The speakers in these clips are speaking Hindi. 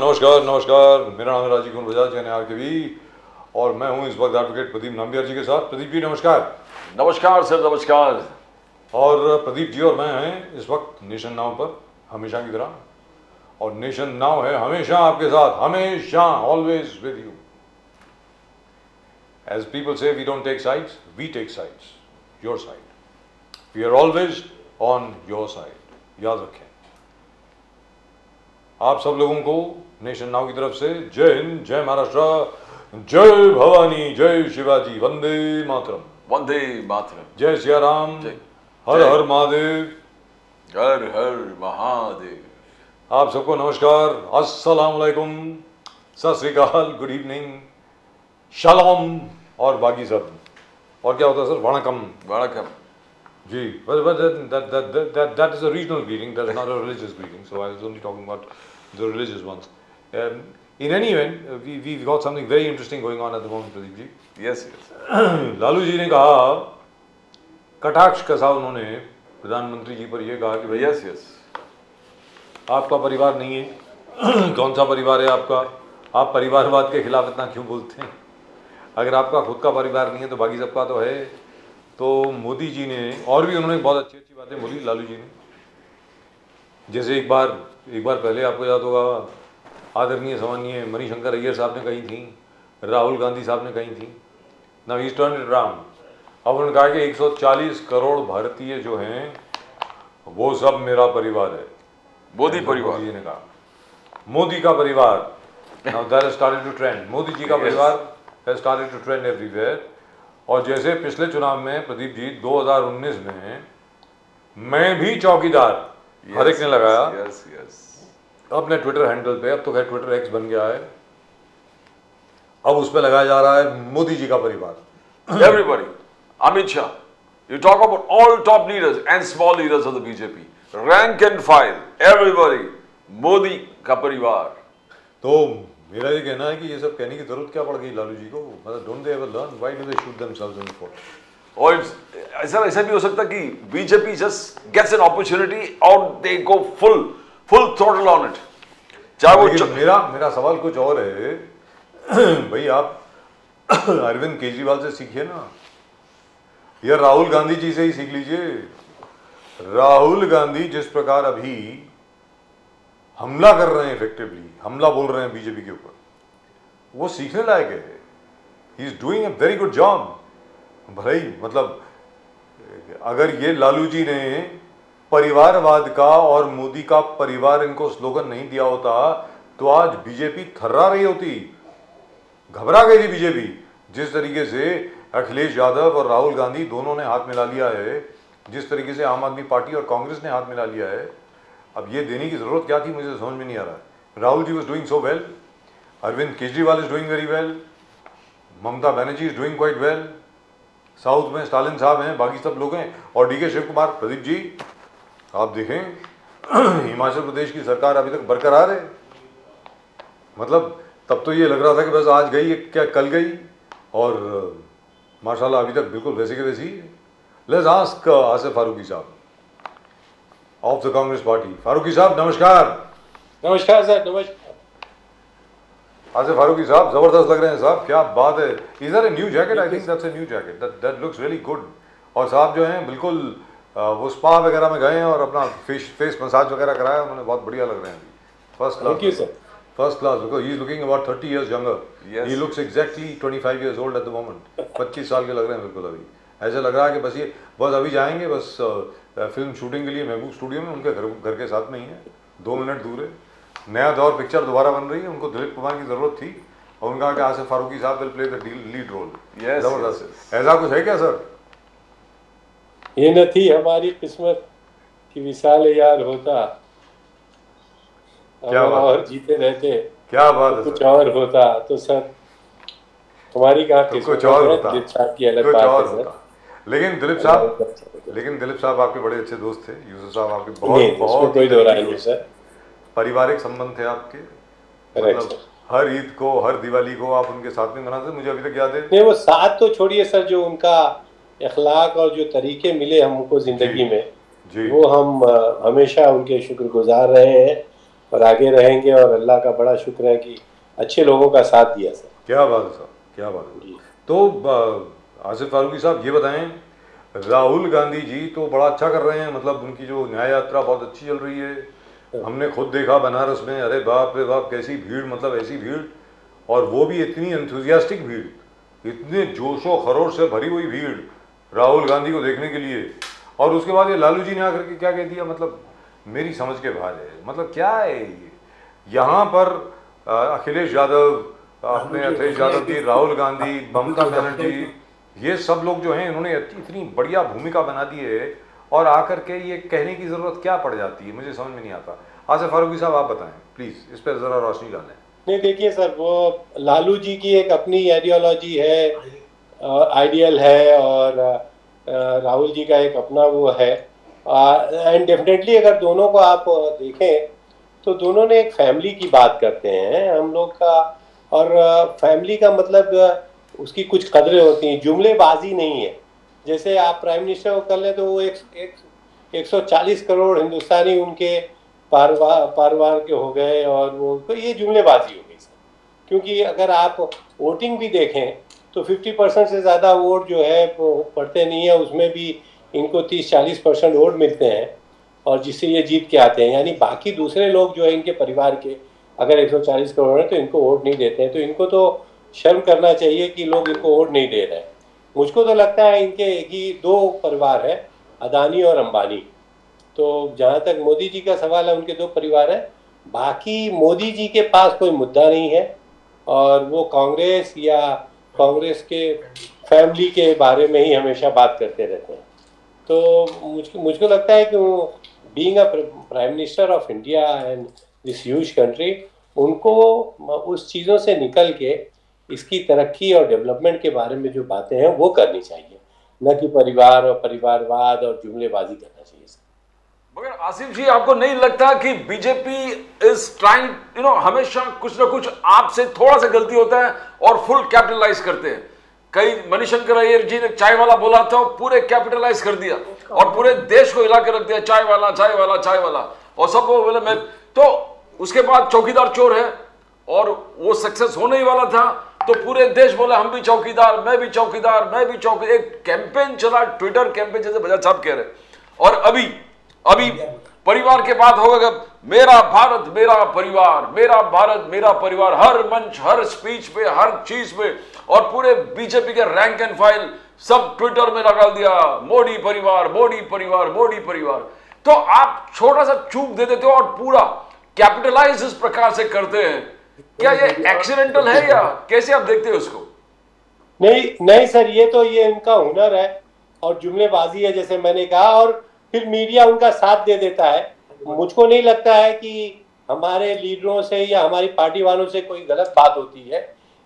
नमस्कार नमस्कार। मेरा नाम है राजीव कुमार बजाज यानी आरकेवी और मैं हूं इस वक्त एडवोकेट प्रदीप नाम्बियार जी के साथ। प्रदीप जी नमस्कार। नमस्कार सर, नमस्कार। और प्रदीप जी और मैं हैं इस वक्त नेशन नाउ पर हमेशा की तरह, और नेशन नाउ है हमेशा आपके साथ, हमेशा, always with you. As people say we don't take sides, we take sides, your side. We are always on your side, याद रखें। आप सब लोगों को नेशन नाउ की तरफ से जय हिंद, जय महाराष्ट्र, जय भवानी, जय शिवाजी, वंदे मातरम। वंदे मातरम। जय सिया राम, जय हर हर महादेव, हर हर महादेव। आप सबको नमस्कार, अस्सलाम वालेकुम, सत श्री अकाल, गुड इवनिंग, शालोम और बाकी सब। और क्या होता है sir? Vanakkam. Vanakkam ji, but that is a regional greeting, that's not a religious greeting, so I was only talking about the religious ones. In any event, we've got something very interesting going on at the moment, Pradeep ji. Yes yes. Lalu ji ने कहा, कटाक्ष कसा उन्होंने प्रधानमंत्री जी पर यह कहा कि भैया यस यस, आपका परिवार नहीं है। कौन सा परिवार है आपका? आप परिवारवाद के खिलाफ इतना क्यों बोलते हैं? अगर आपका खुद का परिवार नहीं है तो बाकी सबका तो है। तो मोदी जी ने, और भी उन्होंने बहुत अच्छी अच्छी बातें बोली लालू जी ने। जैसे एक बार पहले आपको याद होगा, आदरणीय सम्मानीय मणिशंकर अय्यर साहब ने कही थी, राहुल गांधी साहब ने कही थी। Now he turned it around. अब उन्होंने कहा कि 140 करोड़ भारतीय जो हैं वो सब मेरा परिवार है। मोदी परिवार। मोदी जी ने कहा, मोदी का परिवार। Now that has started to trend. Modi ji का परिवार has started to trend everywhere. और जैसे पिछले चुनाव में प्रदीप जी 2019 में मैं भी चौकीदार, हर एक ने लगाया यस यस अपने ट्विटर हैंडल पे। अब तो खैर ट्विटर एक्स बन गया है, अब उस पे लगाया जा रहा है मोदी जी का परिवार। Everybody, Amit Shah, you talk about all top leaders and small leaders of the BJP, rank and file, everybody Modi का परिवार। तो मेरा ये कहना है कि ये सब कहने की जरूरत क्या पड़ गई लालू जी को? मतलब don't they ever learn? Why do they shoot themselves in the foot? और सर ऐसा भी हो सकता कि BJP just gets an opportunity और they go full throttle on it. चाहे वो मेरा सवाल कुछ और है। भाई आप अरविंद केजरीवाल से सीखिए ना, या राहुल गांधी जी से ही सीख लीजिए। राहुल गांधी जिस प्रकार अभी हमला कर रहे हैं, इफेक्टिवली हमला बोल रहे हैं बीजेपी के ऊपर, वो सीखने लायक है। He is doing a very good job. भाई मतलब अगर ये लालू जी ने परिवारवाद का और मोदी का परिवार इनको स्लोगन नहीं दिया होता तो आज बीजेपी थर्रा रही होती, घबरा गई थी बीजेपी। जिस तरीके से अखिलेश यादव और राहुल गांधी दोनों ने हाथ मिला लिया है, जिस तरीके से आम आदमी पार्टी और कांग्रेस ने हाथ मिला लिया है, अब ये देने की जरूरत क्या थी मुझे समझ में नहीं आ रहा है। Rahul ji was doing so well, Arvind Kejriwal is doing very well, Mamata Banerjee is doing quite well, south में स्टालिन साहब हैं, बाकी सब लोग हैं, और डीके शिव कुमार। प्रदीप जी आप देखें हिमाचल प्रदेश की सरकार अभी तक बरकरार है। मतलब तब तो ये लग रहा था कि बस आज गई क्या कल गई, और माशाल्लाह अभी तक बिल्कुल वैसे के वैसी ही है। लेट्स आस्क आसिफ फारूकी साहब of the Congress party. Farooqui साहब नमस्कार। नमस्कार सर, नमस्कार। आसिफ फारूकी साहब जबरदस्त लग रहे हैं साहब, क्या बात है। Is there a new jacket? I think that's a new jacket, that looks really good. और साहब जो हैं बिल्कुल वो स्पा वगैरह में गए हैं और अपना फेस मसाज वगैरह कराया उन्होंने, बहुत बढ़िया लग रहे हैं अभी, first class. Thank you sir. First class, because he is looking about 30 years younger. He looks exactly 25 years old at the moment. 25 साल के लग रहे हैं बिल्कुल अभी। ऐसा लग रहा है कि बस अभी जाएंगे बस फिल्म शूटिंग के लिए महबूब स्टूडियो में, उनके घर के साथ में ही है, 2 मिनट दूर है। नया दौर पिक्चर दोबारा बन रही है, उनको दिलीप कुमार की जरूरत थी और उनका कि आसिफ फारूकी साहब will play the lead role. जबरदस्त। ऐसा कुछ है क्या सर? ये न थी हमारी किस्मत कि विशाल यार होता, और जीते रहते। क्या बात है, कुछ और होता तो सर हमारी कहा तो कुछ और होता, दिलीप साहब की अलग कुछ बात और है होता। सर। लेकिन दिलीप साहब आपके बड़े अच्छे दोस्त थे। यूसुफ साहब आपके बहुत कोई दो राय नहीं सर। पारिवारिक संबंध थे आपके, मतलब हर ईद को, हर दिवाली को आप उनके साथ में मनाते, मुझे अभी तक याद है। नहीं, वो साथ तो छोड़िए सर, जो उनका अखलाक और जो तरीके मिले हमको जिंदगी में, वो हम हमेशा उनके शुक्रगुजार रहे हैं। और आगे रहेंगे, और अल्लाह का बड़ा शुक्र है कि अच्छे लोगों का साथ दिया सर। क्या बात है साहब, क्या बात है। तो आसिफ फारूकी साहब ये बताएं, राहुल गांधी जी तो बड़ा अच्छा कर रहे हैं, मतलब उनकी जो न्याय यात्रा बहुत अच्छी चल रही है। हमने खुद देखा बनारस में, अरे बाप रे बाप कैसी भीड़, मतलब ऐसी भीड़, और वो भी इतनी एंथुजियास्टिक भीड़, इतने जोशो खरोश से भरी हुई भीड़ राहुल गांधी को देखने के लिए। और उसके बाद ये लालू जी ने आकर के क्या कह दिया, मतलब मेरी समझ के बाहर है। मतलब क्या है ये, यहाँ पर अखिलेश यादव, अपने अखिलेश यादव जी, राहुल गांधी, ममता बनर्जी, ये सब लोग जो हैं इन्होंने इतनी बढ़िया भूमिका बना दी है, और आकर के ये कहने की ज़रूरत क्या पड़ जाती है, मुझे समझ में नहीं आता। आसिफ फारूकी साहब आप बताएं प्लीज़, इस पर ज़रा रोशनी डालें। नहीं देखिए सर, वो लालू जी की एक अपनी आइडियोलॉजी है, आइडियल है, और राहुल जी का एक अपना वो है। एंड डेफिनेटली अगर दोनों को आप देखें तो दोनों ने एक फैमिली की बात करते हैं हम लोग का, और फैमिली का मतलब उसकी कुछ कदरें होती हैं, जुमलेबाजी नहीं है। जैसे आप प्राइम मिनिस्टर को कर लें तो वो 140 करोड़ हिंदुस्तानी उनके परिवार के हो गए, और वो तो ये जुमलेबाजी हो गई सर। क्योंकि अगर आप वोटिंग भी देखें तो 50% से ज़्यादा वोट जो है वो पड़ते नहीं है, उसमें भी इनको 30-40% वोट मिलते हैं, और जिससे ये जीत के आते हैं। यानी बाकी दूसरे लोग जो है इनके परिवार के अगर 140 करोड़ है तो इनको वोट नहीं देते हैं। तो इनको तो शर्म करना चाहिए कि लोग इनको वोट नहीं दे रहे हैं। मुझको तो लगता है इनके एक ही दो परिवार है, अदानी और अंबानी। तो जहाँ तक मोदी जी का सवाल है, उनके दो परिवार है, बाकी मोदी जी के पास कोई मुद्दा नहीं है, और वो कांग्रेस या कांग्रेस के फैमिली के बारे में ही हमेशा बात करते रहते हैं। तो मुझको लगता है कि being a prime minister of India and this huge country, उनको उस चीज़ों से निकल के इसकी तरक्की और डेवलपमेंट के बारे में जो बातें हैं वो करनी चाहिए, न कि परिवार और परिवारवाद और जुमलेबाजी करना चाहिए। मगर आसिफ जी, आपको नहीं लगता कि बीजेपी इज ट्राइंग हमेशा कुछ ना कुछ आपसे थोड़ा सा गलती होता है और फुल कैपिटलाइज करते हैं। कई मणिशंकर अय्यर जी ने चाय वाला बोला था, पूरे कैपिटलाइज कर दिया और पूरे देश को हिला के रख दिया, चाय वाला चाय वाला चाय वाला, और सब लोग बोले मैं। तो उसके बाद चौकीदार चोर है, और वो सक्सेस होने ही वाला था, तो पूरे देश बोले हम भी चौकीदार, मैं भी चौकीदार, मैं भी चौकीदार। एक कैंपेन चला, ट्विटर कैंपेन, जैसे बजाज साहब कह रहे। और अभी परिवार के बात होगा, मेरा भारत मेरा परिवार, मेरा भारत मेरा परिवार, हर मंच, हर स्पीच पे, हर चीज पे, और पूरे बीजेपी के रैंक एंड फाइल सब ट्विटर में लगा दिया, मोदी परिवार मोदी परिवार मोदी परिवार। तो आप छोटा सा चूक दे देते हो और पूरा कैपिटलाइज इस प्रकार से करते हैं। क्या ये एक्सीडेंटल है या कैसे आप देखते हो इसको? नहीं सर, ये इनका हुनर है और जुमलेबाजी है, जैसे मैंने कहा, और फिर मीडिया उनका साथ दे देता है। मुझको नहीं लगता है कि हमारे लीडरों से या हमारी पार्टी वालों से कोई गलत बात होती है।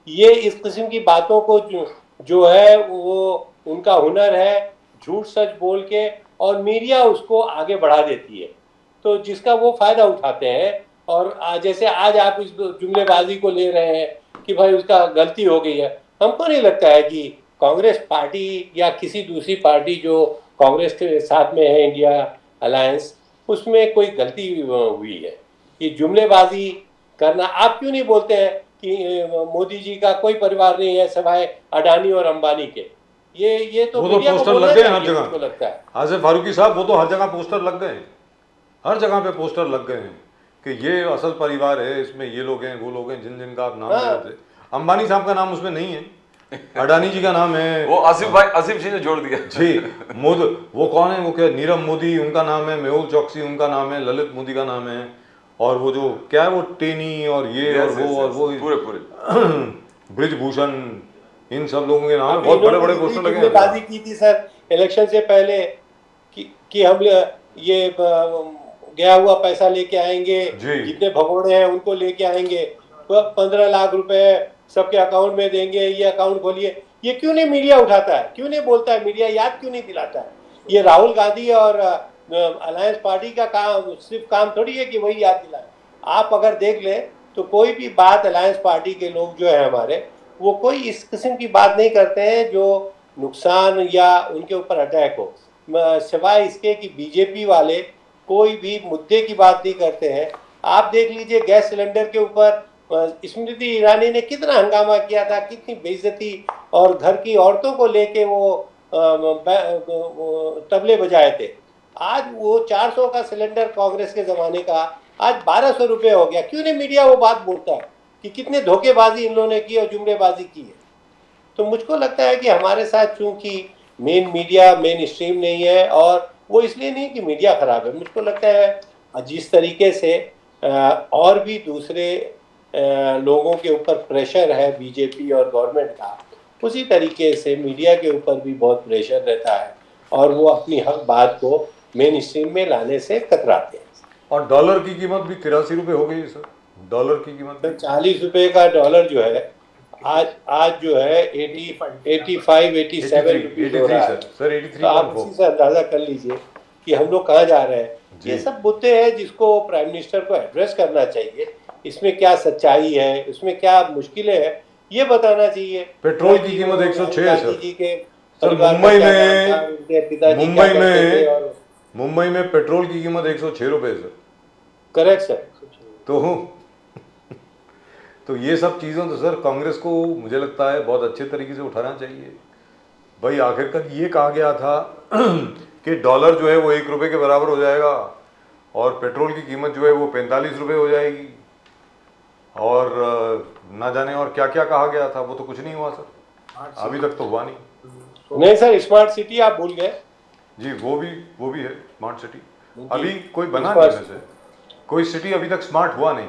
ये इस किस्म की बातों को जो है वो उनका हुनर है, झूठ सच बोल के, और मीडिया उसको आगे बढ़ा देती है, तो जिसका वो फायदा उठाते हैं। और जैसे आज आप इस जुमलेबाजी को ले रहे हैं कि भाई उसका गलती हो गई है, हमको नहीं लगता है कि कांग्रेस पार्टी या किसी दूसरी पार्टी जो कांग्रेस के साथ में है, इंडिया अलायंस, उसमें कोई गलती हुई है। ये जुमलेबाजी करना, आप क्यों नहीं बोलते हैं कि मोदी जी का कोई परिवार नहीं है सिवाय अडानी और अंबानी के? ये तो वो तो पोस्टर लग गए हर जगह, लगता है। आसिफ फारूकी साहब, वो तो हर जगह पोस्टर लग गए, हर जगह पे पोस्टर लग गए हैं कि ये असल परिवार है, इसमें ये लोग हैं वो लोग हैं, जिन जिन का आप नाम ले रहे थे। अंबानी साहब का नाम उसमें नहीं है, अडानी जी का नाम है, वो आसिफ जी ने जोड़ दिया जी। वो कौन है, वो क्या, नीरव मोदी उनका नाम है, मेहुल चौकसी उनका नाम है, ललित मोदी का नाम है, और वो जो क्या है वो टेनी और ये और वो पूरे ब्रिजभूषण, इन सब लोगों के नाम बहुत बड़े बड़े पोस्टर लगे हैं। बाजी की थी सर इलेक्शन से पहले कि हम ये गया हुआ पैसा लेके आएंगे, जितने भगोड़े हैं उनको लेके आएंगे, 15 लाख रुपए सबके अकाउंट में देंगे, ये अकाउंट खोलिए। ये क्यों नहीं मीडिया उठाता है, क्यों नहीं बोलता है, मीडिया याद क्यों नहीं दिलाता है? ये राहुल गांधी और अलायंस पार्टी का काम, सिर्फ काम थोड़ी है कि वही याद दिलाए। आप अगर देख ले तो कोई भी बात अलायंस पार्टी के लोग जो है हमारे, वो कोई इस किस्म की बात नहीं करते हैं जो नुकसान या उनके ऊपर अटैक हो, सिवाय इसके कि बीजेपी वाले कोई भी मुद्दे की बात नहीं करते हैं। आप देख लीजिए गैस सिलेंडर के ऊपर स्मृति ईरानी ने कितना हंगामा किया था, कितनी बेइज्जती, और घर की औरतों को लेके वो तबले बजाए थे। आज वो 400 का सिलेंडर कांग्रेस के ज़माने का आज 1200 रुपये हो गया। क्यों नहीं मीडिया वो बात बोलता है कि कितने धोखेबाजी इन लोगों ने की और जुमलेबाजी की है। तो मुझको लगता है कि हमारे साथ चूंकि मेन मीडिया मेन स्ट्रीम नहीं है, और वो इसलिए नहीं कि मीडिया खराब है, मुझको लगता है जिस तरीके से और भी दूसरे लोगों के ऊपर प्रेशर है बीजेपी और गवर्नमेंट का, उसी तरीके से मीडिया के ऊपर भी बहुत प्रेशर रहता है और वो अपनी हक बात को मेन स्ट्रीम में लाने से कतराते हैं। और डॉलर की कीमत भी 83 रुपये हो गई सर। डॉलर की कीमत तो 40 रुपये का डॉलर जो है आज जो है 87 रुपीज हो रहा है सर। 83 तो आप इसी से अंदाजा कर लीजिए कि हम लोग कहाँ जा रहे हैं। ये सब मुद्दे हैं जिसको प्राइम मिनिस्टर को एड्रेस करना चाहिए। इसमें क्या सच्चाई है, इसमें क्या मुश्किलें हैं, ये बताना चाहिए। पेट्रोल की कीमत 106 है सर। जी के सर मुंबई में पेट्रोल की कीमत 106 रुपये सर। Correct sir. तो ये सब चीज़ों तो सर कांग्रेस को मुझे लगता है बहुत अच्छे तरीके से उठाना चाहिए। भाई आखिरकार ये कहा गया था कि डॉलर जो है वो 1 रुपये के बराबर हो जाएगा और पेट्रोल की कीमत जो है वो 45 रुपये हो जाएगी, और ना जाने और क्या क्या कहा गया था, वो तो कुछ नहीं हुआ सर। अभी तक तो हुआ नहीं सर। स्मार्ट सिटी आप भूल गए जी। वो भी है स्मार्ट सिटी। अभी कोई बना नहीं, वैसे कोई सिटी अभी तक स्मार्ट हुआ नहीं।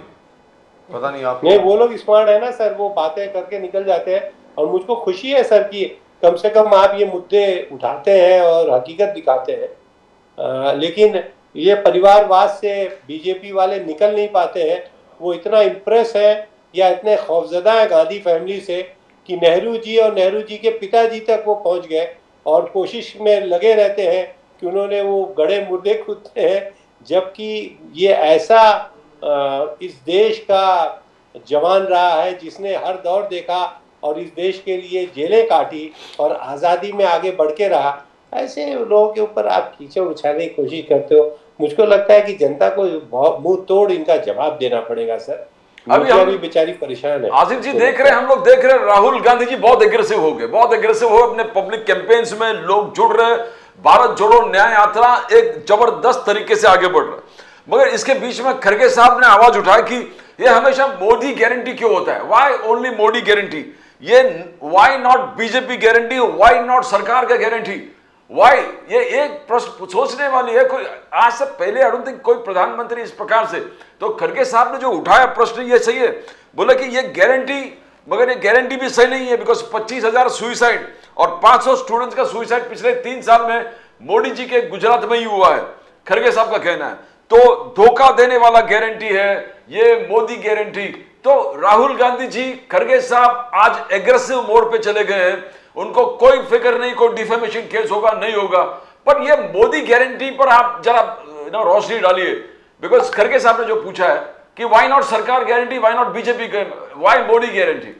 पता नहीं आप नहीं, वो लोग स्मार्ट है ना सर, वो बातें करके निकल जाते हैं। और मुझको खुशी है सर कि कम से कम आप ये मुद्दे उठाते हैं और हकीकत दिखाते हैं। लेकिन ये परिवारवाद से बीजेपी वाले निकल नहीं पाते हैं। वो इतना इम्प्रेस है या इतने खौफजदा है गांधी फैमिली से कि नेहरू जी और नेहरू जी के पिताजी तक वो पहुंच गए और कोशिश में लगे रहते हैं कि उन्होंने वो गड़े मुर्दे कूदते हैं। जबकि ये ऐसा इस देश का जवान रहा है जिसने हर दौर देखा और इस देश के लिए जेलें काटी और आज़ादी में आगे बढ़ के रहा। ऐसे लोगों के ऊपर आप कीचड़ उछालने की कोशिश करते हो। मुझको लगता है कि जनता को मुंह तोड़ इनका जवाब देना पड़ेगा सर। अभी बेचारी परेशान है। आसिफ जी देख रहे हैं, हम लोग देख रहे हैं राहुल गांधी जी बहुत एग्रेसिव हो गए, बहुत एग्रेसिव हो अपने पब्लिक कैंपेन्स में। लोग जुड़ रहे, भारत जोड़ो न्याय यात्रा एक जबरदस्त तरीके से आगे बढ़ रहा है। मगर इसके बीच में खड़गे साहब ने आवाज उठाई कि ये हमेशा मोदी गारंटी क्यों होता है, वाई ओनली मोदी गारंटी, ये why not BJP guarantee, why not सरकार का गारंटी, वाई। ये एक प्रश्न सोचने वाली है। कोई आज से पहले आई डोंट थिंक कोई प्रधानमंत्री इस प्रकार से। तो खड़गे साहब ने जो उठाया प्रश्न ये सही है, बोला कि ये गारंटी, मगर ये गारंटी भी सही नहीं है बिकॉज 25,000 सुइसाइड और 500 स्टूडेंट्स का सुइसाइड पिछले 3 साल में मोदी जी के गुजरात में ही हुआ है, खड़गे साहब का कहना है। तो धोखा देने वाला गारंटी है ये मोदी गारंटी। तो राहुल गांधी जी, खड़गे साहब आज एग्रेसिव मोड पे चले गए हैं। उनको कोई फिक्र नहीं कोई डिफेमेशन केस होगा नहीं होगा, पर ये मोदी गारंटी पर आप जरा रोशनी डालिए। बिकॉज खड़गे साहब ने जो पूछा है कि व्हाई नॉट सरकार guarantee, why not BJP, why Modi guarantee.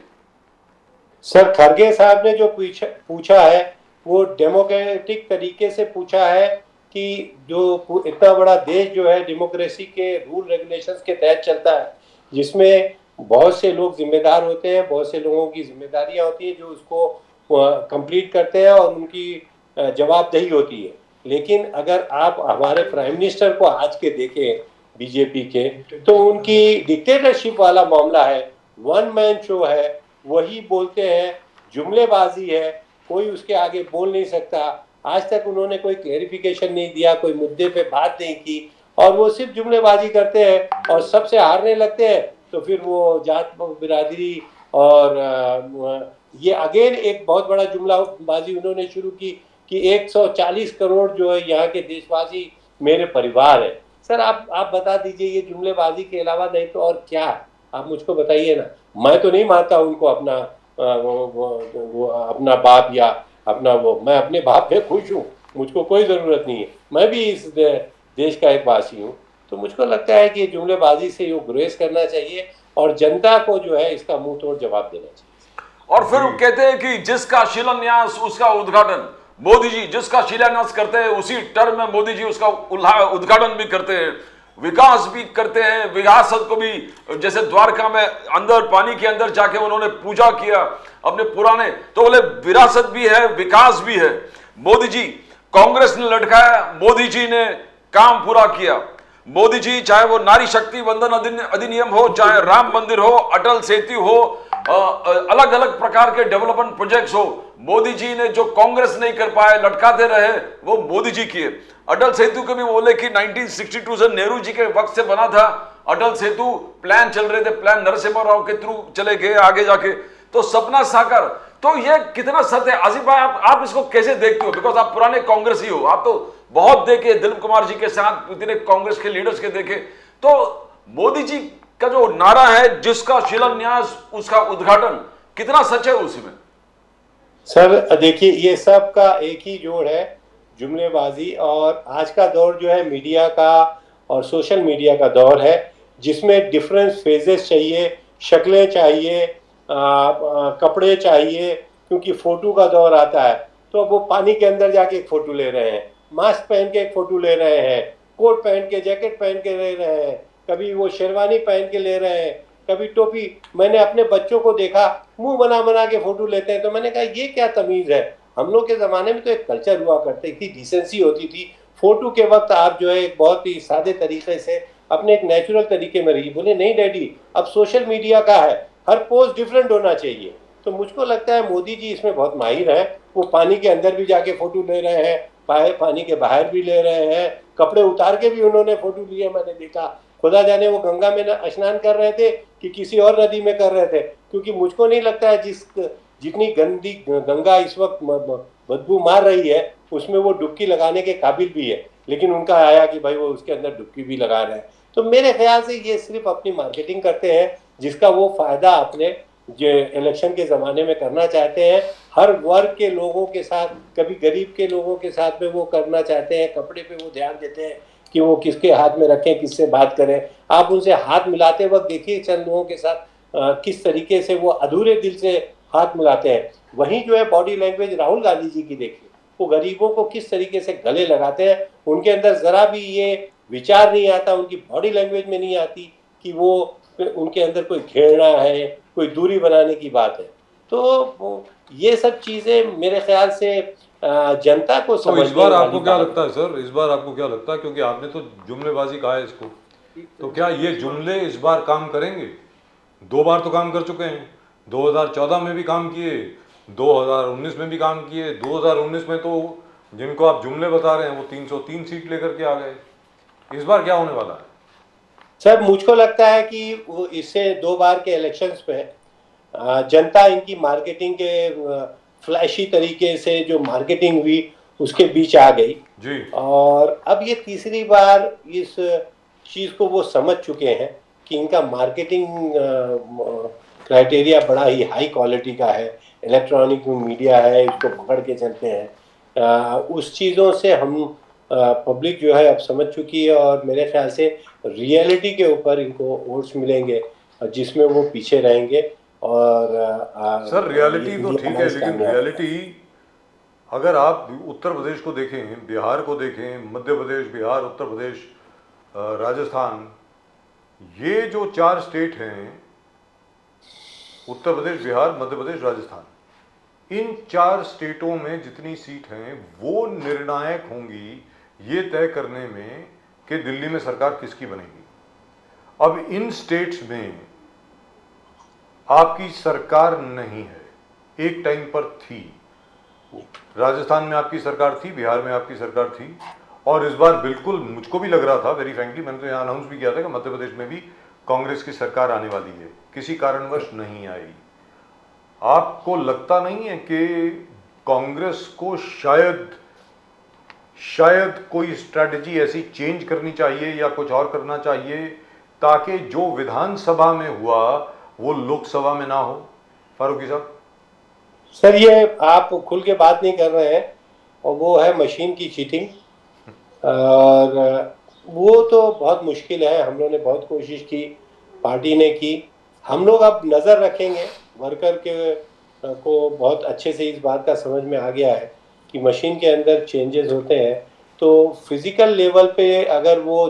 Sir खड़गे साहब ने जो पूछा है वो डेमोक्रेटिक तरीके से पूछा है कि जो इतना बड़ा देश जो है डेमोक्रेसी के रूल रेगुलेशंस के तहत चलता है, जिसमें बहुत से लोग जिम्मेदार होते हैं, बहुत से लोगों की जिम्मेदारियां होती हैं जो उसको कंप्लीट करते हैं और उनकी जवाबदेही होती है। लेकिन अगर आप हमारे प्राइम मिनिस्टर को आज के देखें बीजेपी के, तो उनकी डिक्टेटरशिप वाला मामला है, वन मैन शो है, वही बोलते हैं, जुमलेबाजी है, कोई उसके आगे बोल नहीं सकता। आज तक उन्होंने कोई क्लेरिफिकेशन नहीं दिया, कोई मुद्दे पे बात नहीं की, और वो सिर्फ जुमलेबाजी करते हैं और सबसे हारने लगते हैं। तो फिर वो जात बिरादरी और ये अगेन एक बहुत बड़ा जुमलाबाजी उन्होंने शुरू की कि 140 करोड़ जो है यहाँ के देशवासी मेरे परिवार है। सर आप बता दीजिए, ये जुमलेबाजी के अलावा नहीं तो और क्या है? आप मुझको बताइए ना। मैं तो नहीं मानता उनको अपना वो अपना बाप या अपना वो, मैं अपने बाप पे खुश हूँ, मुझको कोई ज़रूरत नहीं है, मैं भी इस देश का एक वासी हूँ। तो मुझको लगता है कि जुमलेबाजी से ये गुरेज करना चाहिए और जनता को जो है इसका मुंह तोड़ जवाब देना चाहिए। और फिर कहते हैं कि जिसका शिलान्यास उसका उद्घाटन, मोदी जी जिसका शिलान्यास करते हैं उसी टर्म में मोदी जी उसका उद्घाटन भी करते हैं। विकास भी करते हैं, विरासत को भी, जैसे द्वारका में अंदर पानी के अंदर जाके उन्होंने पूजा किया अपने पुराने, तो बोले विरासत भी है, विकास भी है। मोदी जी, कांग्रेस ने लटकाया, मोदी जी ने काम पूरा किया। मोदी जी, चाहे वो नारी शक्ति वंदन अधिनियम हो, चाहे राम मंदिर हो, अटल सेतु हो, अलग अलग प्रकार के डेवलपमेंट प्रोजेक्ट्स हो, मोदी जी ने जो कांग्रेस नहीं कर पाए, लटकाते रहे, वो मोदी जी किए। अटल सेतु के भी बोले कि 1962 से नेहरू जी के वक्त से बना था अटल सेतु, प्लान चल रहे थे, प्लान नरसिम्हा राव के थ्रू चले गए आगे जाके, तो सपना साकार। तो ये कितना सत्य है आसिफ भाई, आप इसको कैसे देखते हो? बिकॉज आप पुराने कांग्रेसी हो, आप तो बहुत देखे दिलीप कुमार जी के साथ, इतने कांग्रेस के लीडर्स के देखे, तो मोदी जी का जो नारा है, जिसका शिलान्यास, उसका उद्घाटन, कितना सच है उसमें? सर देखिए, ये सब का एक ही जोड़ है, जुमलेबाजी। और आज का दौर जो है मीडिया का और सोशल मीडिया का दौर है, जिसमें डिफरेंट फेजेस चाहिए, शक्लें चाहिए, कपड़े चाहिए, क्योंकि फोटो का दौर आता है। तो वो पानी के अंदर जाके एक फोटो ले रहे हैं, मास्क पहन के एक फोटो ले रहे हैं, कोट पहन के, जैकेट पहन के ले रहे हैं, कभी वो शेरवानी पहन के ले रहे हैं, कभी टोपी। मैंने अपने बच्चों को देखा, मुंह बना बना के फोटो लेते हैं। तो मैंने कहा ये क्या तमीज है? हम लोग के ज़माने में तो एक कल्चर हुआ करती थी, डिसेंसी होती थी। फोटो के वक्त आप जो है एक बहुत ही सादे तरीके से अपने एक नेचुरल तरीके में रहिए। बोले नहीं डैडी, अब सोशल मीडिया का है, हर पोस्ट डिफरेंट होना चाहिए। तो मुझको लगता है मोदी जी इसमें बहुत माहिर है। वो पानी के अंदर भी जाके फोटो ले रहे हैं, पानी के बाहर भी ले रहे हैं, कपड़े उतार के भी उन्होंने फोटो लिए, मैंने देखा। खुदा जाने वो गंगा में स्नान कर रहे थे कि किसी और नदी में कर रहे थे, क्योंकि मुझको नहीं लगता है जितनी गंदी गंगा इस वक्त बदबू मार रही है, उसमें वो डुबकी लगाने के काबिल भी है। लेकिन उनका आया कि भाई वो उसके अंदर डुबकी भी लगा रहे हैं। तो मेरे ख्याल से ये सिर्फ अपनी मार्केटिंग करते हैं, जिसका वो फायदा अपने जो इलेक्शन के ज़माने में करना चाहते हैं। हर वर्ग के लोगों के साथ, कभी गरीब के लोगों के साथ में वो करना चाहते हैं। कपड़े पे वो ध्यान देते हैं कि वो किसके हाथ में रखें, किससे बात करें। आप उनसे हाथ मिलाते वक्त देखिए चंद लोगों के साथ किस तरीके से वो अधूरे दिल से हाथ मिलाते हैं। वहीं जो है बॉडी लैंग्वेज राहुल गांधी जी की देखिए, वो गरीबों को किस तरीके से गले लगाते हैं। उनके अंदर ज़रा भी ये विचार नहीं आता, उनकी बॉडी लैंग्वेज में नहीं आती कि वो उनके अंदर कोई घेरना है, कोई दूरी बनाने की बात है। तो ये सब चीज़ें मेरे ख्याल से जनता को तो इस बार आपको क्या लगता है सर, इस बार आपको क्या लगता है, क्योंकि आपने तो जुमलेबाजी कहा है इसको, तो क्या ये जुमले इस बार काम करेंगे? 2 बार तो काम कर चुके हैं, 2014 में भी काम किए, 2019 में भी काम किए। 2019 में तो जिनको आप जुमले बता रहे हैं वो 303 सीट लेकर के आ गए। इस बार क्या होने वाला है? सर मुझको लगता है कि वो इससे 2 बार के इलेक्शंस में जनता इनकी मार्केटिंग के फ्लैशी तरीके से जो मार्केटिंग हुई उसके बीच आ गई जी। और अब ये तीसरी बार इस चीज़ को वो समझ चुके हैं कि इनका मार्केटिंग क्राइटेरिया बड़ा ही हाई क्वालिटी का है, इलेक्ट्रॉनिक मीडिया है, इसको पकड़ के चलते हैं। उस चीज़ों से हम पब्लिक जो है अब समझ चुकी है और मेरे ख्याल से रियलिटी के ऊपर इनको वोट्स मिलेंगे जिसमें वो पीछे रहेंगे। और सर रियलिटी तो ठीक है, लेकिन रियलिटी अगर आप उत्तर प्रदेश को देखें, बिहार को देखें, मध्य प्रदेश, बिहार, उत्तर प्रदेश, राजस्थान, ये जो 4 स्टेट हैं, उत्तर प्रदेश, बिहार, मध्य प्रदेश, राजस्थान, इन 4 स्टेटों में जितनी सीट हैं वो निर्णायक होंगी ये तय करने में कि दिल्ली में सरकार किसकी बनेगी। अब इन स्टेट्स में आपकी सरकार नहीं है, एक टाइम पर थी। राजस्थान में आपकी सरकार थी, बिहार में आपकी सरकार थी, और इस बार बिल्कुल मुझको भी लग रहा था, वेरी फ्रैंकली, मैंने तो यहाँ अनाउंस भी किया था कि मध्य प्रदेश में भी कांग्रेस की सरकार आने वाली है। किसी कारणवश नहीं आई। आपको लगता नहीं है कि कांग्रेस को शायद कोई स्ट्रैटेजी ऐसी चेंज करनी चाहिए या कुछ और करना चाहिए ताकि जो विधानसभा में हुआ वो लोकसभा में ना हो? फारूकी साहब। सर ये आप खुल के बात नहीं कर रहे हैं, और वो है मशीन की चीटिंग, और वो तो बहुत मुश्किल है। हम लोगों ने बहुत कोशिश की, पार्टी ने की। हम लोग अब नज़र रखेंगे, वर्कर के को बहुत अच्छे से इस बात का समझ में आ गया है कि मशीन के अंदर चेंजेस होते हैं, तो फिज़िकल लेवल पे अगर वो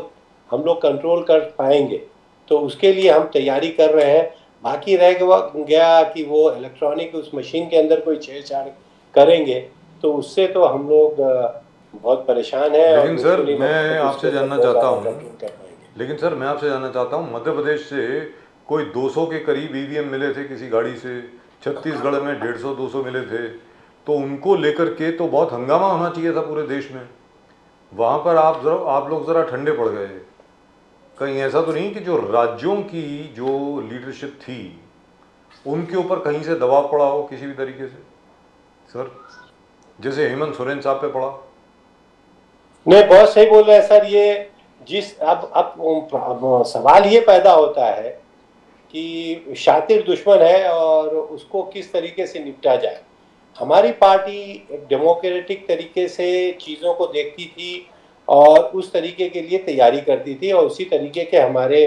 हम लोग कंट्रोल कर पाएंगे। तो उसके लिए हम तैयारी कर रहे हैं। बाकी रह गया कि वो इलेक्ट्रॉनिक उस मशीन के अंदर कोई छेड़छाड़ करेंगे तो उससे तो हम लोग बहुत परेशान हैं। लेकिन सर मुश्किल ही मैं लगता है कि आपसे उसको जानना बहुत चाहता ज़्यादा हूँ, कंट्रोल कर पाएंगे। लेकिन सर मैं आपसे जानना चाहता हूँ, मध्य प्रदेश से कोई 200 के करीब ईवीएम मिले थे किसी गाड़ी से, छत्तीसगढ़ में 150-200 मिले थे, तो उनको लेकर के तो बहुत हंगामा होना चाहिए था पूरे देश में। वहाँ पर आप लोग ज़रा ठंडे पड़ गए। कहीं ऐसा तो नहीं कि जो राज्यों की जो लीडरशिप थी उनके ऊपर कहीं से दबाव पड़ा हो किसी भी तरीके से सर, जैसे हेमंत सोरेन साहब पे पड़ा? नहीं, बहुत सही बोल रहे हैं सर। ये जिस अब सवाल ये पैदा होता है कि शातिर दुश्मन है और उसको किस तरीके से निपटा जाए। हमारी पार्टी एक डेमोक्रेटिक तरीके से चीज़ों को देखती थी और उस तरीके के लिए तैयारी करती थी, और उसी तरीके के हमारे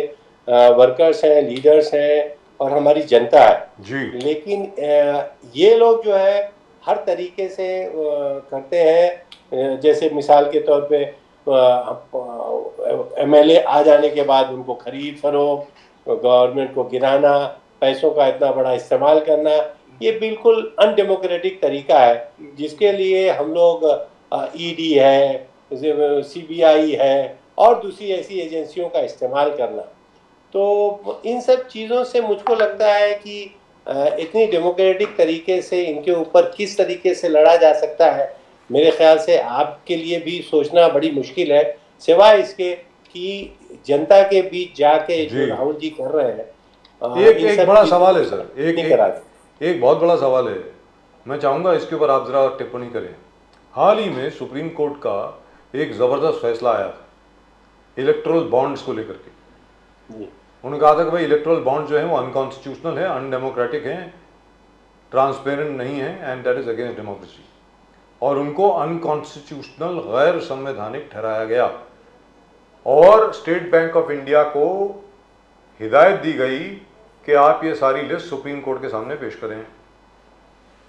वर्कर्स हैं, लीडर्स हैं और हमारी जनता है जी। लेकिन ये लोग जो है हर तरीके से करते हैं। जैसे मिसाल के तौर पे एमएलए आ जाने के बाद उनको खरीद फरोख्त, गवर्नमेंट को गिराना, पैसों का इतना बड़ा इस्तेमाल करना, ये बिल्कुल अनडेमोक्रेटिक तरीका है जिसके लिए हम लोग ईडी है, सीबीआई है और दूसरी ऐसी एजेंसियों का इस्तेमाल करना। तो इन सब चीज़ों से मुझको लगता है कि इतनी डेमोक्रेटिक तरीके से इनके ऊपर किस तरीके से लड़ा जा सकता है, मेरे ख्याल से आपके लिए भी सोचना बड़ी मुश्किल है, सिवाय इसके कि जनता के बीच जाके जो राहुल जी कर रहे हैं। एक बड़ा सवाल है सर, एक बहुत बड़ा सवाल है, मैं चाहूँगा इसके ऊपर आप ज़रा टिप्पणी करें। हाल ही में सुप्रीम कोर्ट का एक ज़बरदस्त फैसला आया इलेक्टोरल बॉन्ड्स को लेकर के। उन्होंने कहा था कि भाई इलेक्टोरल बॉन्ड जो है वो अनकॉन्स्टिट्यूशनल है, अनडेमोक्रेटिक है, ट्रांसपेरेंट नहीं है and that is against democracy, और उनको अनकॉन्स्टिट्यूशनल, गैर संवैधानिक ठहराया गया। और स्टेट बैंक ऑफ इंडिया को हिदायत दी गई कि आप ये सारी लिस्ट सुप्रीम कोर्ट के सामने पेश करें,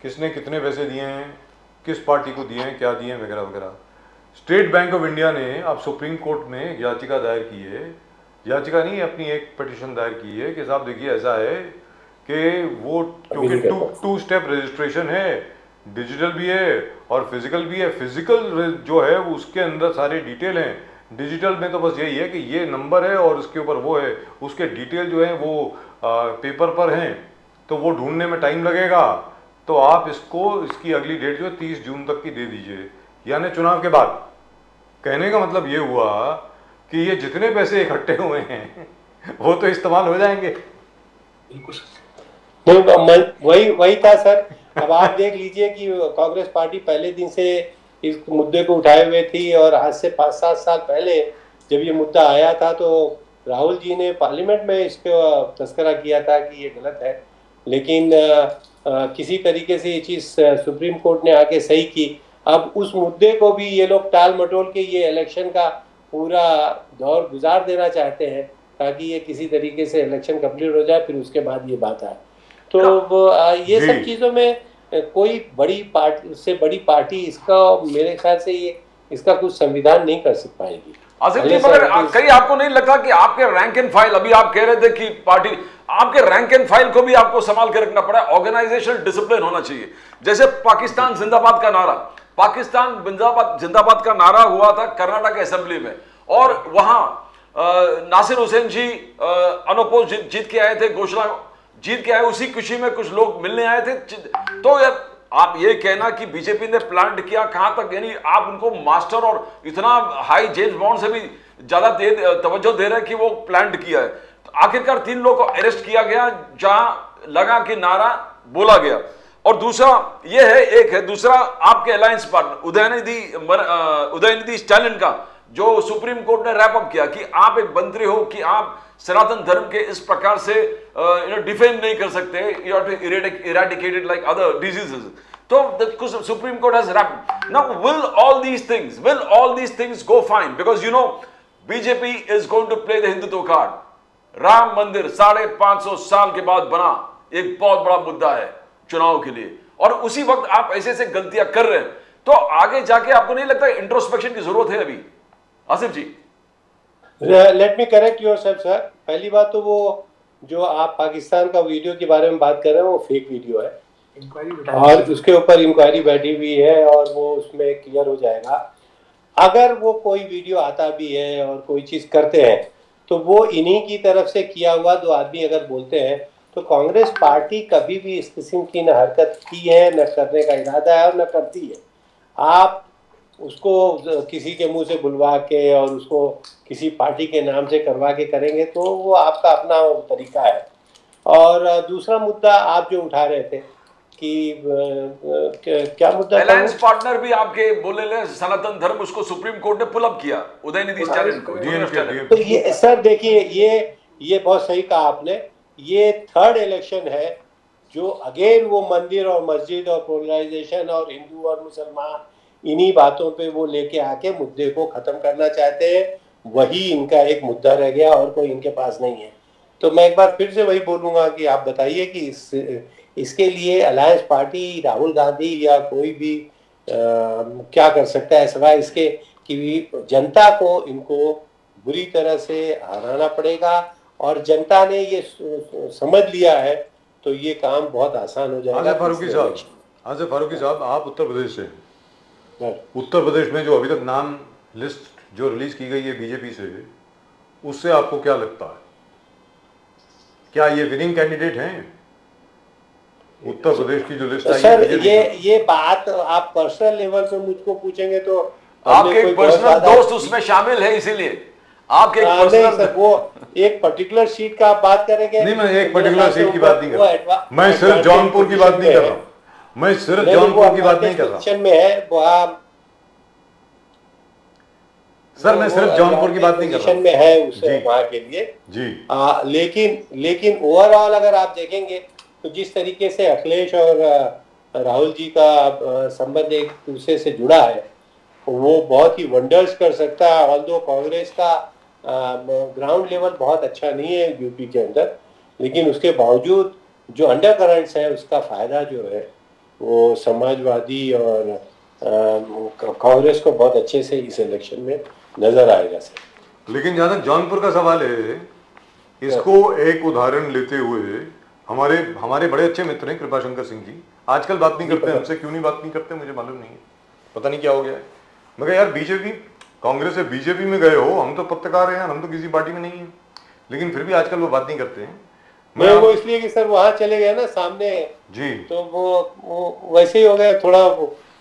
किसने कितने पैसे दिए हैं, किस पार्टी को दिए हैं, क्या दिए हैं, वगैरह वगैरह। स्टेट बैंक ऑफ इंडिया ने अब सुप्रीम कोर्ट में एक याचिका दायर की है, याचिका नहीं, अपनी एक पिटीशन दायर की है कि साहब देखिए ऐसा है कि वो क्योंकि टू स्टेप रजिस्ट्रेशन है, डिजिटल भी है और फिजिकल भी है। फिजिकल जो है उसके अंदर सारे डिटेल हैं, डिजिटल में तो बस यही है कि ये नंबर है और उसके ऊपर वो है, उसके डिटेल जो है वो पेपर पर हैं, तो वो ढूंढने में टाइम लगेगा। तो आप इसकी अगली डेट जो है 30 जून तक की दे दीजिए, यानी चुनाव के बाद। कहने का मतलब ये हुआ कि ये जितने पैसे इकट्ठे हुए हैं वो तो इस्तेमाल हो जाएंगे। वही था सर। अब आप देख लीजिए कि कांग्रेस पार्टी पहले दिन से इस मुद्दे को उठाए हुए थी, और आज से 5-7 साल पहले जब ये मुद्दा आया था तो राहुल जी ने पार्लियामेंट में इसका तस्करा किया था कि ये गलत है, लेकिन किसी तरीके से ये चीज़ सुप्रीम कोर्ट ने आके सही की। अब उस मुद्दे को भी ये लोग टाल मटोल के ये इलेक्शन का पूरा दौर गुजार देना चाहते हैं ताकि ये किसी तरीके से इलेक्शन कंप्लीट हो जाए, फिर उसके बाद ये बात आए। तो ये सब चीज़ों में कोई बड़ी पार्टी इसका, मेरे ख्याल से ये इसका कुछ संविधान नहीं कर सक पाएगी। आसिफ जी, मगर कहीं आपको नहीं लगता कि आपके रैंक एंड फाइल, अभी आप कह रहे थे कि पार्टी, आपके रैंक एंड फाइल को भी आपको संभाल के रखना पड़ा, ऑर्गेनाइजेशनल डिसिप्लिन होना चाहिए। जैसे पाकिस्तान जिंदाबाद का नारा, पाकिस्तान जिंदाबाद का नारा हुआ था कर्नाटक असेंबली में, और वहां नासिर हुसैन जी अनोपोज जीत के आए थे, घोषणा जीत के आए, उसी खुशी में कुछ लोग मिलने आए थे। तो यार आप ये कहना कि बीजेपी ने प्लान किया, कहां तक, यानी आप उनको मास्टर और इतना हाई जेम्स बॉन्ड से भी ज्यादा तवज्जो दे रहे हैं कि वो प्लान किया है। तो आखिरकार 3 लोगों को अरेस्ट किया गया जहां लगा कि नारा बोला गया। और दूसरा ये है, एक है दूसरा आपके अलायंस पार्टनर उदयनिधि स्टालिन का, जो सुप्रीम कोर्ट ने रैप अप किया कि आप एक मंत्री हो कि आप सनातन धर्म के इस प्रकार से डिफेंड नहीं कर सकते, you have to eradicate it like other diseases. तो supreme court has rap. Now will all these things go fine? Because you know BJP is going to play the Hindutva card. Ram Mandir 550 साल के बाद बना, एक बहुत बड़ा मुद्दा है चुनाव के लिए, और उसी वक्त आप ऐसे गलतियां कर रहे हैं, तो आगे जाके आपको नहीं लगता इंट्रोस्पेक्शन की जरूरत है अभी? Asif ji. Let me correct yourself sir. पहली बात तो वो जो आप पाकिस्तान का वीडियो के बारे में बात कर रहे हैं वो फेक वीडियो है, और उसके ऊपर इंक्वायरी बैठी हुई है और वो उसमें क्लियर हो जाएगा। अगर वो कोई वीडियो आता भी है और कोई चीज करते हैं तो वो इन्हीं की तरफ से किया हुआ दो आदमी अगर बोलते हैं, तो कांग्रेस पार्टी कभी भी इस किस्म की न हरकत की है, न करने का इरादा है और न करती है। आप उसको किसी के मुंह से बुलवा के और उसको किसी पार्टी के नाम से करवा के करेंगे तो वो आपका अपना तरीका है। और दूसरा मुद्दा आप जो उठा रहे थे कि क्या मुद्दा था अलायंस वो? पार्टनर भी आपके बोले ले सनातन धर्म, उसको सुप्रीम कोर्ट ने पुल अप किया, उदयनिधि स्टैलिन को, यूनियन स्टैलिन। तो ये सर देखिए, ये बहुत सही कहा आपने। ये थर्ड इलेक्शन है जो अगेन वो मंदिर और मस्जिद और पोलराइजेशन और हिंदू और मुसलमान इन्हीं बातों पे वो लेके आके मुद्दे को खत्म करना चाहते हैं। वही इनका एक मुद्दा रह गया और कोई इनके पास नहीं है। तो मैं एक बार फिर से वही बोलूंगा कि आप बताइए कि इसके लिए अलायंस पार्टी, राहुल गांधी या कोई भी क्या कर सकता है सिवाय इसके कि जनता को इनको बुरी तरह से हराना पड़ेगा। और जनता ने ये समझ लिया है तो ये काम बहुत आसान हो जाएगा। आसिफ फारूकी साहब, आप उत्तर प्रदेश से, उत्तर प्रदेश में जो अभी तक नाम लिस्ट जो रिलीज की गई है बीजेपी से, उससे आपको क्या लगता है? क्या ये विनिंग कैंडिडेट हैं? उत्तर प्रदेश की जो लिस्ट आई सर है, ये बात आप पर्सनल लेवल पे मुझको पूछेंगे तो आपके एक पर्सनल दोस्त उसमें शामिल है, इसीलिए आपके एक पर्सनल वो एक पर्टिकुलर सीट का आप बात करेंगे। नहीं, मैं एक पर्टिकुलर सीट की बात नहीं कर रहा, मैं सिर्फ जौनपुर की बात नहीं कर रहा, मैं सिर्फ जौनपुर की बात नहीं कर रहा में है वो आप सर, मैं सिर्फ जौनपुर की बात नहीं कर रहा में है उस वहां के लिए जी। लेकिन ओवरऑल अगर आप देखेंगे तो जिस तरीके से अखिलेश और राहुल जी का संबंध एक दूसरे से जुड़ा है वो बहुत ही वंडर्स कर सकता है। ऑल्दो कांग्रेस का ग्राउंड लेवल बहुत अच्छा नहीं है यूपी के अंदर, लेकिन उसके बावजूद जो अंडर करंट्स है उसका फायदा जो है वो समाजवादी और कांग्रेस को बहुत अच्छे से इस इलेक्शन में नजर आएगा सर। लेकिन जहां तक जौनपुर का सवाल है, इसको एक उदाहरण लेते हुए हमारे बड़े अच्छे मित्र हैं कृपाशंकर सिंह जी, आजकल बात नहीं करते हमसे। क्यों नहीं बात नहीं करते मुझे मालूम नहीं है, पता नहीं क्या हो गया है। मैं कहा यार बीजेपी, कांग्रेस से बीजेपी में गए हो, हम तो पत्रकार हैं, हम तो किसी पार्टी में नहीं है, लेकिन फिर भी आजकल वो बात नहीं करते हैं। वो इसलिए कि सर वहां चले गए ना सामने जी, तो वो वैसे ही हो गया थोड़ा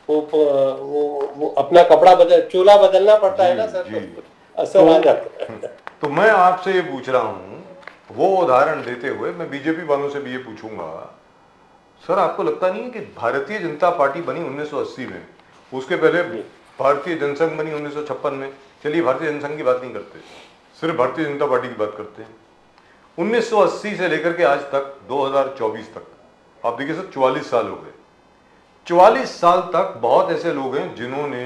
वो अपना कपड़ा चोला बदलना पड़ता है ना सर, तो असर आ जाता है। तो मैं आपसे ये पूछ रहा हूँ, वो उदाहरण देते हुए मैं बीजेपी वालों से भी ये पूछूंगा, सर आपको लगता नहीं है कि भारतीय जनता पार्टी बनी 1980 में, उसके पहले भारतीय जनसंघ बनी 1956 में। चलिए भारतीय जनसंघ की बात नहीं करते, सिर्फ भारतीय जनता पार्टी की बात करते हैं। 1980 से लेकर के आज तक 2024 तक आप देखिए सर 44 साल हो गए। 44 साल तक बहुत ऐसे लोग हैं जिन्होंने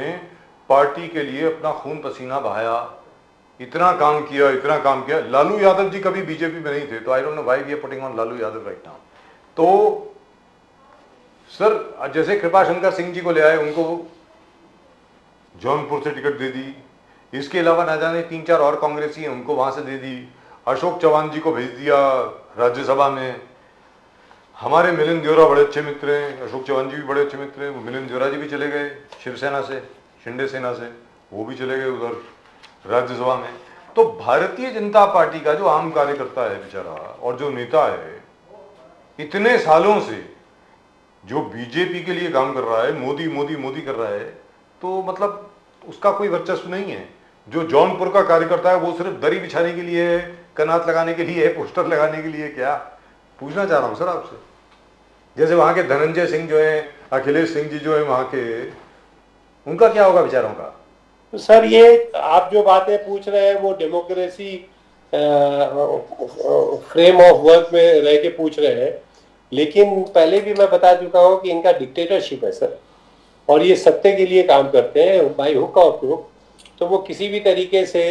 पार्टी के लिए अपना खून पसीना बहाया, इतना काम किया। लालू यादव जी कभी बीजेपी में नहीं थे, तो I don't know why we are putting on Lalu Yadav right now. तो सर जैसे कृपाशंकर सिंह जी को ले आए, उनको जौनपुर से टिकट दे दी, इसके अलावा ना जाने 3-4 और कांग्रेसी हैं, उनको वहां से दे दी। अशोक चौहान जी को भेज दिया राज्यसभा में। हमारे मिलिंद देवरा बड़े अच्छे मित्र हैं, अशोक चौहान जी भी बड़े अच्छे मित्र हैं, वो मिलिंद देवरा जी भी चले गए शिवसेना से, शिंदे सेना से, वो भी चले गए उधर राज्यसभा में। तो भारतीय जनता पार्टी का जो आम कार्यकर्ता है बेचारा, और जो नेता है इतने सालों से जो बीजेपी के लिए काम कर रहा है, मोदी मोदी मोदी कर रहा है, तो मतलब उसका कोई वर्चस्व नहीं है। जो जौनपुर का कार्यकर्ता है वो सिर्फ दरी बिछाने के लिए है, कनात लगाने के लिए है, पोस्टर लगाने के लिए, क्या पूछना चाह रहा हूं सर आपसे। जैसे वहां के धनंजय सिंह जो है, अखिलेश सिंह जी जो है वहां के, उनका क्या होगा बेचारों का? तो सर ये आप जो बातें पूछ रहे हैं वो डेमोक्रेसी फ्रेम ऑफ वर्क में रह के पूछ रहे हैं, लेकिन पहले भी मैं बता चुका हूं कि इनका डिक्टेटरशिप है सर, और ये सत्ते के लिए काम करते हैं बाय हुक और क्रुक। तो वो किसी भी तरीके से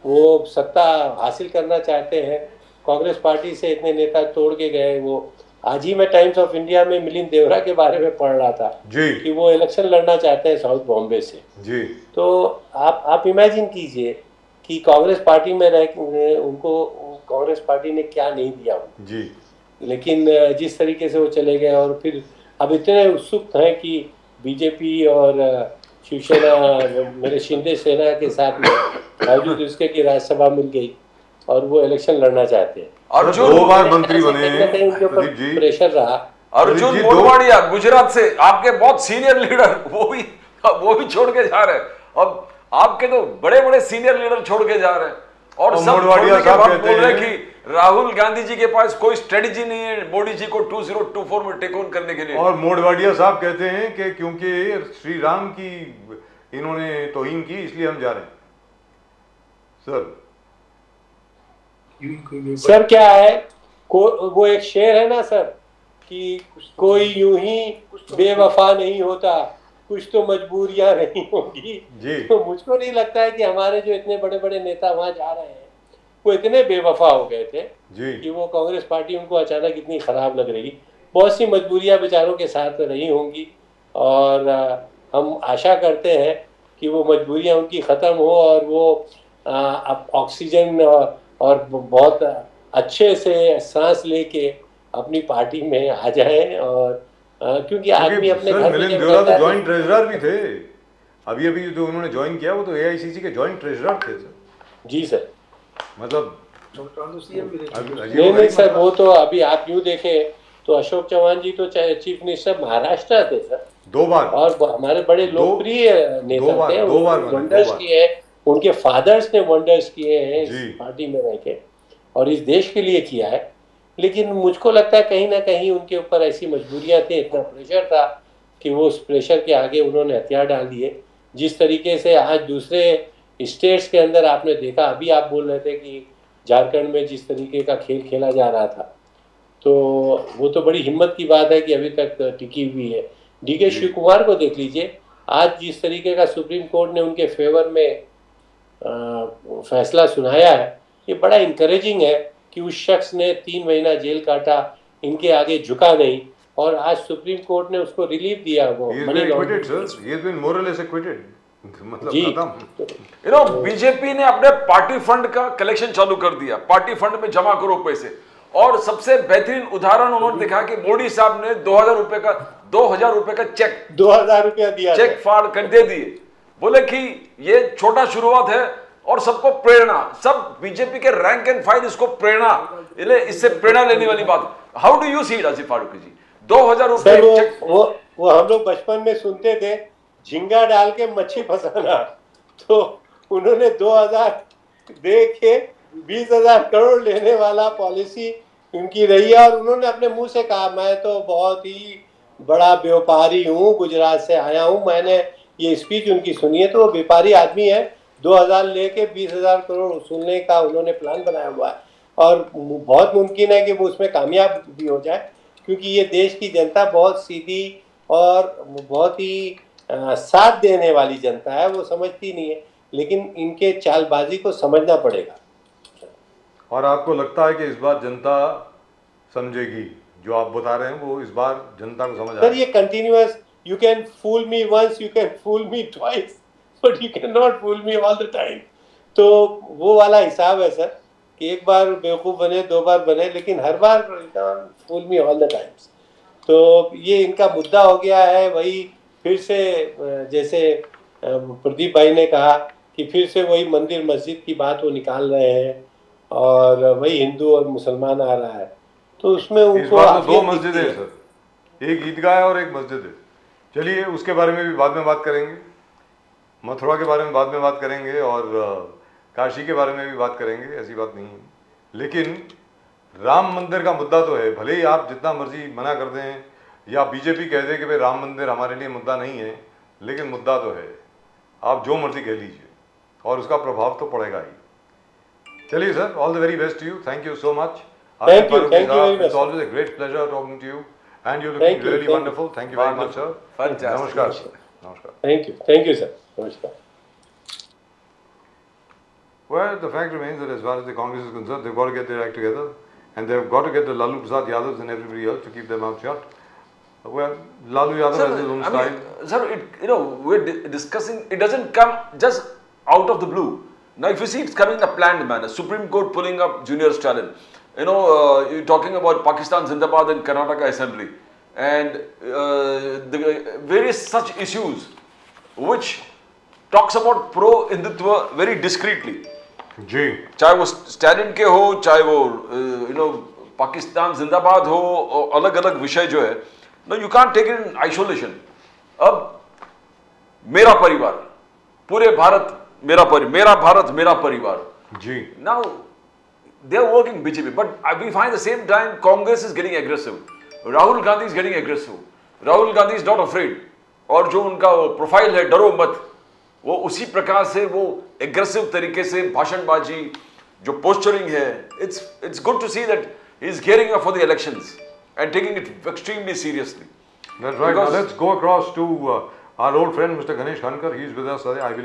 वो सत्ता हासिल करना चाहते हैं। कांग्रेस पार्टी से इतने नेता तोड़ के गए। वो आज ही मैं टाइम्स ऑफ इंडिया में मिलिंद देवरा के बारे में पढ़ रहा था जी, कि वो इलेक्शन लड़ना चाहते हैं साउथ बॉम्बे से जी। तो आप इमेजिन कीजिए कि कांग्रेस पार्टी में रह उनको कांग्रेस पार्टी ने क्या नहीं दिया उनको। जी लेकिन जिस तरीके से वो चले गए और फिर अब इतने उत्सुक हैं कि बीजेपी और शिवसेना मेरे शिंदे सेना के साथ में बावजूद इसके कि राज्यसभा मिल गई और वो इलेक्शन लड़ना चाहते हैं। अर्जुन 2 बार मंत्री बने कहीं ना कहीं उनके ऊपर प्रदीप जी। प्रेशर रहा। अर्जुन जी, दो- मोढवाडिया गुजरात से आपके बहुत सीनियर लीडर वो भी छोड़ के जा रहे हैं। अब आपके तो बड़े बड़े सीनियर लीडर छोड़ के जा रहे हैं और सब मोढवाडिया छोड़ने के साहब बाद कहते बोल रहे हैं हैं कि राहुल गांधी जी के पास कोई स्ट्रेटजी नहीं है मोदी जी को 2024 में टेक ऑन करने के लिए। और मोढवाडिया साहब कहते हैं कि क्योंकि श्री राम की इन्होंने तौहीन की इसलिए हम जा रहे हैं। सर क्या है वो एक शेर है ना सर कि कोई यूं ही बेवफा नहीं होता, कुछ तो मजबूरियां नहीं होंगी। जी। तो मुझको नहीं लगता है कि हमारे जो इतने बड़े बड़े नेता वहां जा रहे हैं वो इतने बेवफा हो गए थे जी कि वो कांग्रेस पार्टी उनको अचानक इतनी खराब लग रही। बहुत सी मजबूरियां बेचारों के साथ रही होंगी और हम आशा करते हैं कि वो मजबूरियां उनकी खत्म हो और वो अब ऑक्सीजन और बहुत अच्छे से सांस लेके अपनी पार्टी में आ जाएं और क्योंकि आदमी अपने सर घर में मिलिंद जब देवरा रहता तो है ज्वाइंट ट्रेजरर भी थे। अभी अभी जो उन्होंने ज्वाइन किया वो तो एआईसीसी के ज्वाइंट ट्रेजरर थे सर। जी सर। मतलब नहीं सर वो तो अभी आप यूँ देखें तो अशोक चौहान जी तो चीफ मिनिस्टर महाराष्ट्र थे सर 2 बार और हमारे बड़े लोकप्रिय नेता थे। दो बार वंडर्स किए हैं, उनके फादर्स ने वंडर्स किए हैं जी। इस पार्टी में रह के और इस देश के लिए किया है। लेकिन मुझको लगता है कहीं ना कहीं उनके ऊपर ऐसी मजबूरियां थी, इतना प्रेशर था कि वो उस प्रेशर के आगे उन्होंने हथियार डाल दिए। जिस तरीके से आज दूसरे स्टेट्स के अंदर आपने देखा, अभी आप बोल रहे थे कि झारखंड में जिस तरीके का खेल खेला जा रहा था तो वो तो बड़ी हिम्मत की बात है कि अभी तक टिकी हुई है। डीके शिव कुमार को देख लीजिए, आज जिस तरीके का सुप्रीम कोर्ट ने उनके फेवर में फैसला सुनाया है ये बड़ा इंकरेजिंग है कि उस शख्स ने 3 महीना जेल काटा, इनके आगे झुका नहीं और आज सुप्रीम कोर्ट ने उसको रिलीफ दिया। वो मनी लॉन्ड्रिंग मतलब जी। खत्म। बीजेपी ने अपने पार्टी फंड का कलेक्शन चालू कर दिया, पार्टी फंड में जमा करो पैसे। और सबसे बेहतरीन उदाहरण उन्होंने दिखा कि मोदी साहब ने 2000 रुपए का चेक 2000 रुपया दिया, चेक फाड़ कर दे दिए। बोले कि ये छोटा शुरुआत है और सबको प्रेरणा, सब बीजेपी के रैंक एंड फाइल इसको प्रेरणा, इससे प्रेरणा लेने वाली बात। How do you see it Asif Farooqui ji? 2000 रुपए वो हम लोग बचपन में सुनते थे झिंगा डाल के मच्छी फंसाना, तो उन्होंने 2000 दे के 20,000 करोड़ लेने वाला पॉलिसी उनकी रही है और उन्होंने अपने मुंह से कहा मैं तो बहुत ही बड़ा व्यापारी हूँ, गुजरात से आया हूँ। मैंने ये स्पीच उनकी सुनी है तो वो व्यापारी आदमी है, 2000 लेके 20,000 करोड़ वसूलने का उन्होंने प्लान बनाया हुआ है और बहुत मुमकिन है कि वो उसमें कामयाब भी हो जाए क्योंकि ये देश की जनता बहुत सीधी और बहुत ही साथ देने वाली जनता है, वो समझती नहीं है लेकिन इनके चालबाजी को समझना पड़ेगा। और आपको लगता है कि इस बार जनता समझेगी जो आप बता रहे हैं, वो इस बार जनता को समझ सर ये continuous, you can fool me once, you can fool me twice, but you can not fool me all the time. तो वो वाला हिसाब है सर कि एक बार बेवकूफ़ बने, 2 बार बने, लेकिन हर बार फूल मी ऑल द टाइम्स। तो ये इनका मुद्दा हो गया है। वही फिर से जैसे प्रदीप भाई ने कहा कि फिर से वही मंदिर मस्जिद की बात वो निकाल रहे हैं और वही हिंदू और मुसलमान आ रहा है तो उसमें इस उनको बार तो 2 मस्जिदें हैं सर, एक ईदगाह है और एक मस्जिद है। चलिए उसके बारे में भी बाद में बात करेंगे, मथुरा के बारे में बाद में बात करेंगे और काशी के बारे में भी बात करेंगे, ऐसी बात नहीं है। लेकिन राम मंदिर का मुद्दा तो है, भले ही आप जितना मर्जी मना कर दें या बीजेपी कह दे कि भाई राम मंदिर हमारे लिए मुद्दा नहीं है, लेकिन मुद्दा तो है, आप जो मर्जी कह लीजिए और उसका प्रभाव तो पड़ेगा ही। चलिए sir, all the very best to you, thank you so much. Thank you very much. It's always a great pleasure talking to you and you're looking really wonderful. Thank you very much, sir. Fantastic. Namaskar, sir. Namaskar. Thank you, sir. Namaskar. Well, the fact remains that as far as the Congress is concerned, they've got to get their act together and they've got to get the Lalu Prasad Yadavs and everybody else to keep their mouth shut. Well, Lalu Yadav has his own style. Sir, we're discussing, it doesn't come just out of the blue. Now, if you see, it's coming in a planned manner. Supreme Court pulling up Junior Stalin. You know, you're talking about Pakistan Zindabad and Karnataka Assembly, and the various such issues, which talks about pro-Hindutva very discreetly. जी चाहे वो स्टैलिन के हो, चाहे वो पाकिस्तान जिंदाबाद हो, अलग अलग विषय जो है, no you can't take it in isolation. अब मेरा परिवार, पूरे भारत मेरा भारत मेरा परिवार. जी Now they are working BJP, but we find the same time Congress is getting aggressive. Rahul Gandhi is getting aggressive. Rahul Gandhi is not afraid. और जो उनका प्रोफाइल है डरो मत, वो उसी प्रकार से वो एग्रेसिव तरीके से भाषणबाजी, जो पोस्चरिंग है, it's good to see that he is gearing up for the elections and taking it extremely seriously. that's right. Now Because- let's go across to our old friend Mr. Ganesh Khankar. He is with us, I believe.